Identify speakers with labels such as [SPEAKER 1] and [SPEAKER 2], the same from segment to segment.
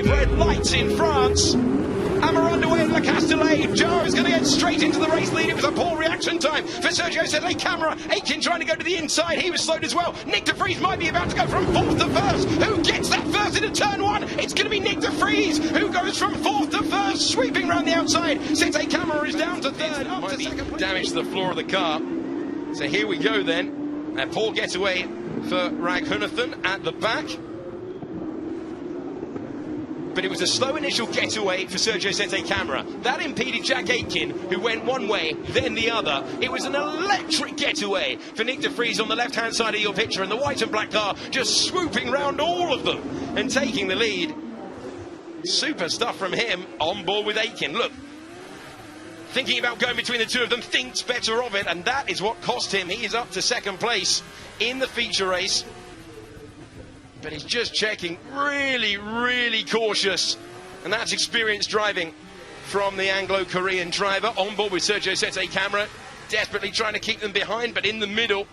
[SPEAKER 1] 5 red lights in France. And we're underway in Le Castellet. Joe is going to get straight into the race lead. It was a poor reaction time for Sergio Sette Camera. Aitken trying to go to the inside. He was slowed as well. Nick de Vries might be about to go from 4th to 1st. Who gets that first into turn 1? It's going to be Nick de Vries who goes from 4th to 1st, sweeping round the outside. Sette Camera is down to 3rd. Up to second place. Damage to the floor of the car. So here we go then. A poor getaway for Raghunathan at the back. But it was a slow initial getaway for Sergio Sette Camera. That impeded Jack Aitken, who went one way, then the other. It was an electric getaway for Nick de Vries on the left-hand side of your picture, and the white and black car just swooping round all of them and taking the lead. Super stuff from him on board with Aitken. Look, thinking about going between the two of them, thinks better of it, and that is what cost him. He is up to second place in the feature race. But he's just checking, really cautious. And that's experienced driving from the Anglo-Korean driver. On board with Sergio Sette Camera, desperately trying to keep them behind, but in the middle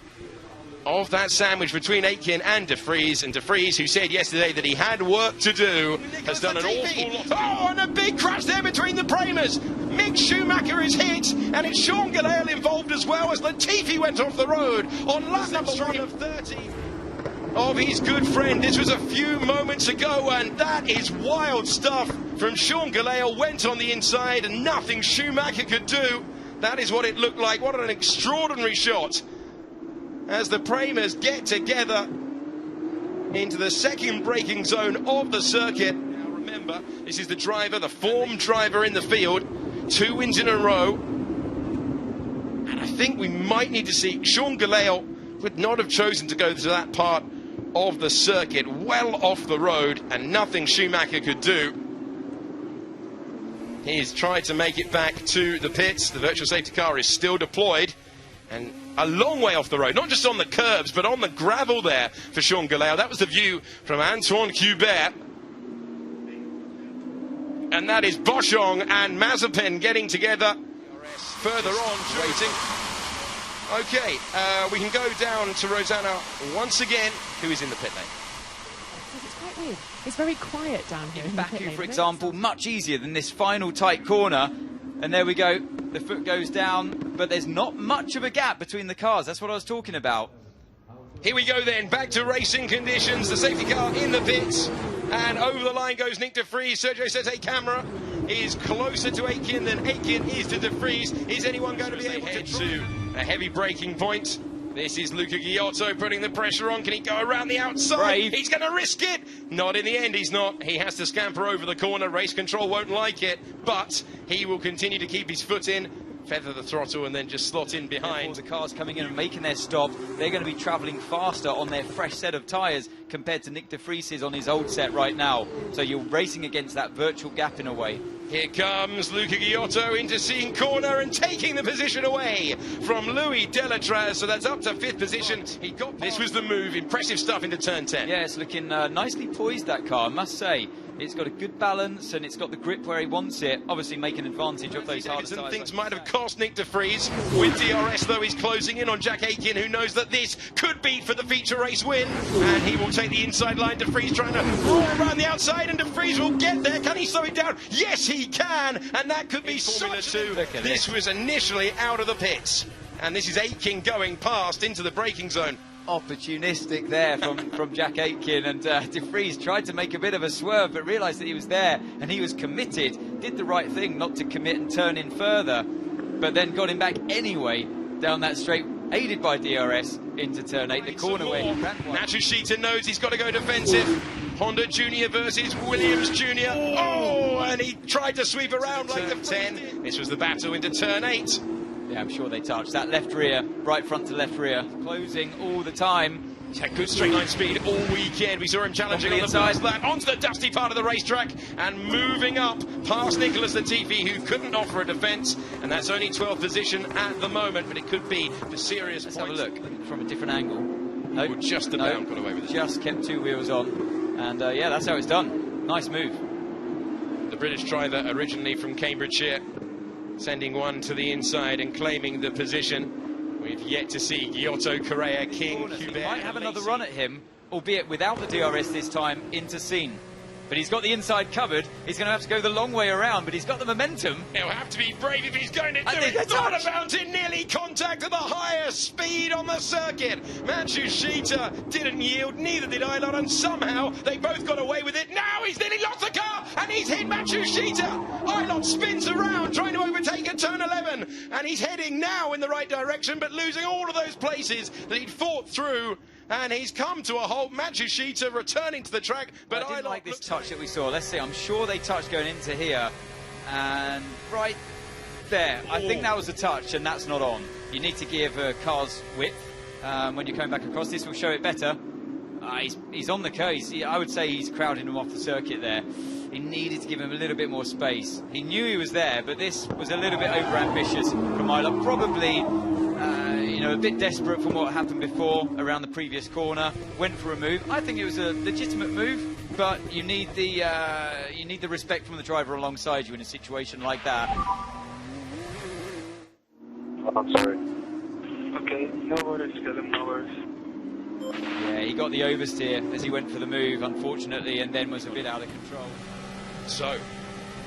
[SPEAKER 1] of that sandwich between Aitken and de Vries. And de Vries, who said yesterday that he had work to do, has done an awful lot. Oh, and a big crash there between the Premers. Mick Schumacher is hit, and it's Sean Gelael involved as well, as Latifi went off the road on lap number 1 of 30. Of his good friend. This was a few moments ago, and that is wild stuff from Sean Gelael. Went on the inside and nothing Schumacher could do. That is what it looked like. What an extraordinary shot as the Premers get together into the second braking zone of the circuit. Now remember, this is the driver, the form driver in the field, 2 wins in a row, and I think we might need to see. Sean Gelael would not have chosen to go to that part of the circuit, well off the road, and nothing Schumacher could do. He's tried to make it back to the pits. The virtual safety car is still deployed, and a long way off the road, not just on the curbs, but on the gravel there for Sean Gelael. That was the view from Antoine Hubert. And that is Boschong and Mazepin getting together. Further on, waiting. Okay, we can go down to Rosanna once again, who is in the pit lane.
[SPEAKER 2] It's quite weird. It's very quiet down here.
[SPEAKER 3] In Baku, for example, much easier than this final tight corner. And there we go. The foot goes down, but there's not much of a gap between the cars. That's what I was talking about.
[SPEAKER 1] Here we go then, back to racing conditions. The safety car in the pits, and over the line goes Nick de Vries. Sergio Sette Camera is closer to Aitken than Aitken is to de Vries. Is anyone going to be able to a heavy braking point? This is Luca Ghiotto putting the pressure on. Can he go around the outside?
[SPEAKER 3] Brave.
[SPEAKER 1] He's going to risk it. Not in the end, he's not. He has to scamper over the corner. Race control won't like it, but he will continue to keep his foot in, feather the throttle, and then just slot in behind.
[SPEAKER 3] The cars coming in and making their stop, they're going to be travelling faster on their fresh set of tyres compared to Nick de Vries on his old set right now. So you're racing against that virtual gap in a way.
[SPEAKER 1] Here comes Luca Ghiotto into seeing corner and taking the position away from Louis Delatraz. So that's up to 5th position. He got this was the move. Impressive stuff into turn 10.
[SPEAKER 3] Yeah, it's looking nicely poised, that car, I must say. It's got a good balance and it's got the grip where he wants it. Obviously making advantage of those harder tyres.
[SPEAKER 1] Things might have cost Nick de Vries. With DRS though, he's closing in on Jack Aitken, who knows that this could be for the feature race win. And he will take the inside line. De Vries trying to roll around the outside, and de Vries will get there. Can he slow it down? Yes, he can. And that could be Formula 2. This was initially out of the pits. And this is Aitken going past into the braking zone.
[SPEAKER 3] Opportunistic there from Jack Aitken, and de Vries tried to make a bit of a swerve but realised that he was there and he was committed, did the right thing not to commit and turn in further, but then got him back anyway down that straight, aided by DRS into turn 8, the corner where he ran.
[SPEAKER 1] Natsushita knows he's got to go defensive. Honda Junior versus Williams Junior. Oh, and he tried to sweep around like the 10. This was the battle into turn 8.
[SPEAKER 3] Yeah, I'm sure they touched that left rear, right front to left rear, closing all the time.
[SPEAKER 1] He's had good straight line speed all weekend. We saw him challenging on the first lap onto the dusty part of the racetrack and moving up past Nicholas Latifi, who couldn't offer a defence, and that's only 12th position at the moment, but it could be the serious
[SPEAKER 3] Let's
[SPEAKER 1] point.
[SPEAKER 3] have a look from a different angle.
[SPEAKER 1] Nope, just about got away with it.
[SPEAKER 3] Just kept 2 wheels on, and yeah, that's how it's done. Nice move.
[SPEAKER 1] The British driver, originally from Cambridgeshire, sending one to the inside and claiming the position. We've yet to see Giotto, Correa, King, Hubert.
[SPEAKER 3] Might have another run at him, albeit without the DRS this time, into Scene. but he's got the inside covered. He's going to have to go the long way around, but he's got the momentum.
[SPEAKER 1] He'll have to be brave if he's going to do it. Thought about it, nearly contact at the highest speed on the circuit. Matsushita didn't yield, neither did Eilon, and somehow they both got away with it. Now he's nearly lost the car, and he's hit Matsushita. Eilon spins around, trying to overtake at turn 11, and he's heading now in the right direction, but losing all of those places that he'd fought through. And he's come to a halt. Matsushita returning to the track, but
[SPEAKER 3] I didn't like this touch that we saw. Let's see, I'm sure they touched going into here, and right there, I think that was a touch, and that's not on. You need to give cars width when you're coming back across. This will show it better. He's on the coast. I would say he's crowding him off the circuit there. He needed to give him a little bit more space. He knew he was there, but this was a little bit over-ambitious from Eilon. Probably, you know, a bit desperate from what happened before around the previous corner. Went for a move. I think it was a legitimate move, but you need the respect from the driver alongside you in a situation like that.
[SPEAKER 4] I'm sorry. Okay, no worries, Callum, no worries.
[SPEAKER 3] Yeah, he got the oversteer as he went for the move, unfortunately, and then was a bit out of control.
[SPEAKER 1] So,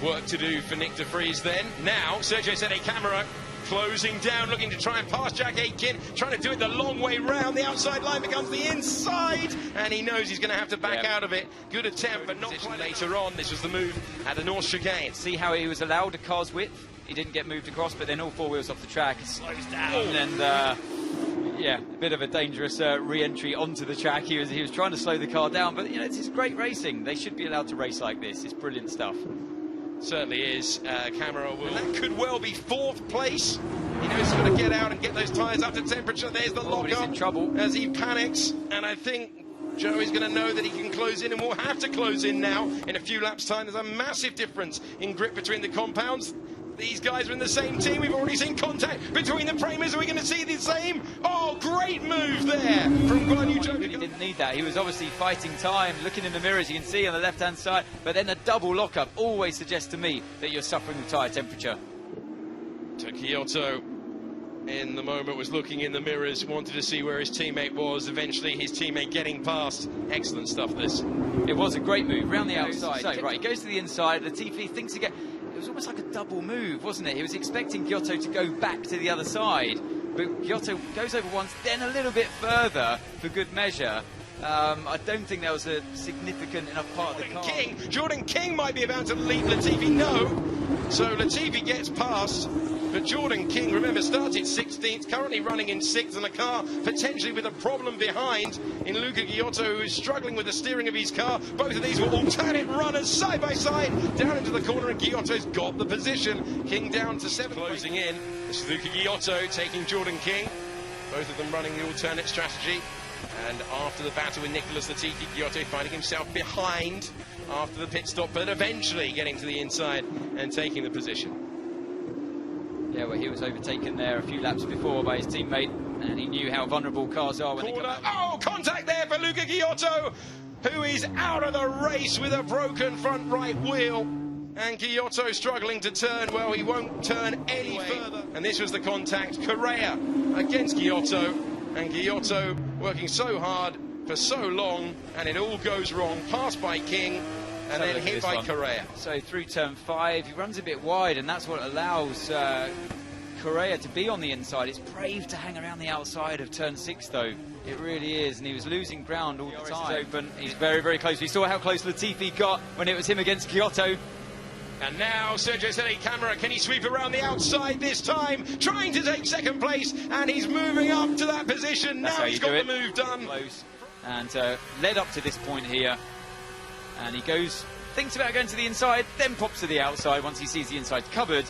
[SPEAKER 1] work to do for Nick de Vries then. Now, Sergio Sette Camera closing down, looking to try and pass Jack Aitken, trying to do it the long way round. The outside line becomes the inside, and he knows he's going to have to back out of it. Good attempt, but not quite later on. This was the move at the North Chicane.
[SPEAKER 3] See how he was allowed a car's width? He didn't get moved across, but then all four wheels off the track. It slows down, and yeah, a bit of a dangerous re-entry onto the track. He was trying to slow the car down, but you know, it's great racing. They should be allowed to race like this. It's brilliant stuff.
[SPEAKER 1] Certainly is. Camera will. That could well be fourth place. He knows he's got to get out and get those tyres up to temperature. There's the lock-up.
[SPEAKER 3] He's in trouble
[SPEAKER 1] as he panics, and I think Joey's going to know that he can close in, and will have to close in now in a few laps' time. There's a massive difference in grip between the compounds. These guys are in the same team. We've already seen contact between the Premiers. Are we going to see the same? Oh, great move there from Guan Yu Zhou.
[SPEAKER 3] He didn't need that. He was obviously fighting time, looking in the mirror, as you can see on the left-hand side. But then a double lockup always suggests to me that you're suffering with tyre temperature.
[SPEAKER 1] Kyoto, in the moment, was looking in the mirrors, wanted to see where his teammate was. Eventually, his teammate getting past. Excellent stuff, this.
[SPEAKER 3] It was a great move, round the outside. So, right, he goes to the inside. Latifi thinks again. It was almost like a double move, wasn't it? He was expecting Giotto to go back to the other side, but Giotto goes over once, then a little bit further for good measure. I don't think that was a significant enough part of the car.
[SPEAKER 1] Jordan King might be about to lead Latifi. No. So Latifi gets past, but Jordan King, remember, started 16th, currently running in 6th, and a car potentially with a problem behind in Luca Giotto, who is struggling with the steering of his car. Both of these were alternate runners side by side down into the corner, and Giotto's got the position. King down to 7th. Closing in. This is Luca Giotto taking Jordan King. Both of them running the alternate strategy. And after the battle with Nicholas Latifi, Giotto finding himself behind after the pit stop, but eventually getting to the inside and taking the position.
[SPEAKER 3] Yeah, well, he was overtaken there a few laps before by his teammate, and he knew how vulnerable cars are when they come out.
[SPEAKER 1] Oh, contact there for Luca Giotto, who is out of the race with a broken front right wheel. And Giotto struggling to turn. Well, he won't turn any further. And this was the contact. Correa against Giotto. And Giotto working so hard for so long, and it all goes wrong. Passed by King, and then hit by Correa.
[SPEAKER 3] So through turn 5, he runs a bit wide, and that's what allows Correa to be on the inside. It's brave to hang around the outside of turn 6, though. It really is, and he was losing ground all the time. Open. He's very, very close. We saw how close Latifi got when it was him against Giotto.
[SPEAKER 1] And now Sergio Sette Camera, can he sweep around the outside this time? Trying to take second place, and he's moving up to that position. Now he's got the move done.
[SPEAKER 3] Close. And led up to this point here. And he goes, thinks about going to the inside, then pops to the outside once he sees the inside covered.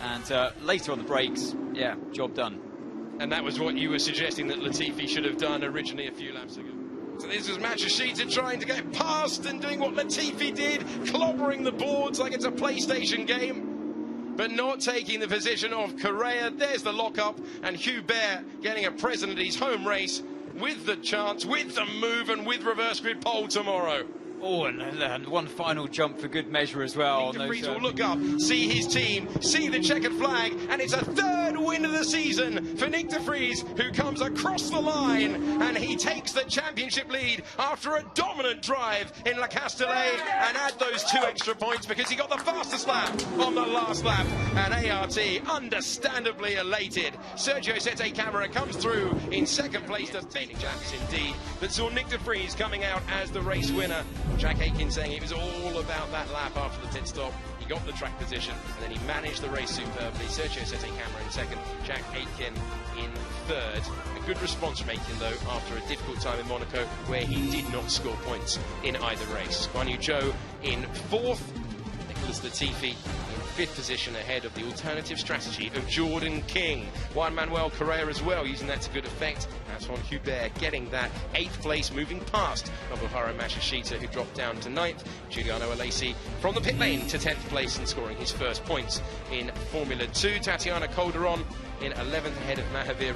[SPEAKER 3] And later on the brakes, yeah, job done.
[SPEAKER 1] And that was what you were suggesting that Latifi should have done originally a few laps ago. So this was Matsushita trying to get past and doing what Latifi did, clobbering the boards like it's a PlayStation game, but not taking the position of Correa. There's the lockup, and Hubert getting a present at his home race with the chance, with the move, and with reverse grid pole tomorrow.
[SPEAKER 3] Oh, and one final jump for good measure as well.
[SPEAKER 1] De Vries will look up, see his team, see the checkered flag, and it's a third win of the season for Nick De Vries, who comes across the line, and he takes the championship lead after a dominant drive in La Castellet, and add those 2 extra points because he got the fastest lap on the last lap, and ART understandably elated. Sergio Sette Camara comes through in second place. The big chaps indeed that saw Nick De Vries coming out as the race winner. Jack Aitken saying it was all about that lap after the pit stop. He got the track position and then he managed the race superbly. Sergio Sette Camara in second, Jack Aitken in third. A good response from Aitken though after a difficult time in Monaco where he did not score points in either race. Guan Yu Zhou in fourth, Nicholas Latifi in fifth position ahead of the alternative strategy of Jordan King. Juan Manuel Correa as well, using that to good effect. Antoine Hubert getting that 8th place, moving past Nobuharu Mashishita, who dropped down to 9th. Giuliano Alesi from the pit lane to 10th place and scoring his first points in Formula 2. Tatiana Calderon in 11th ahead of Mahavir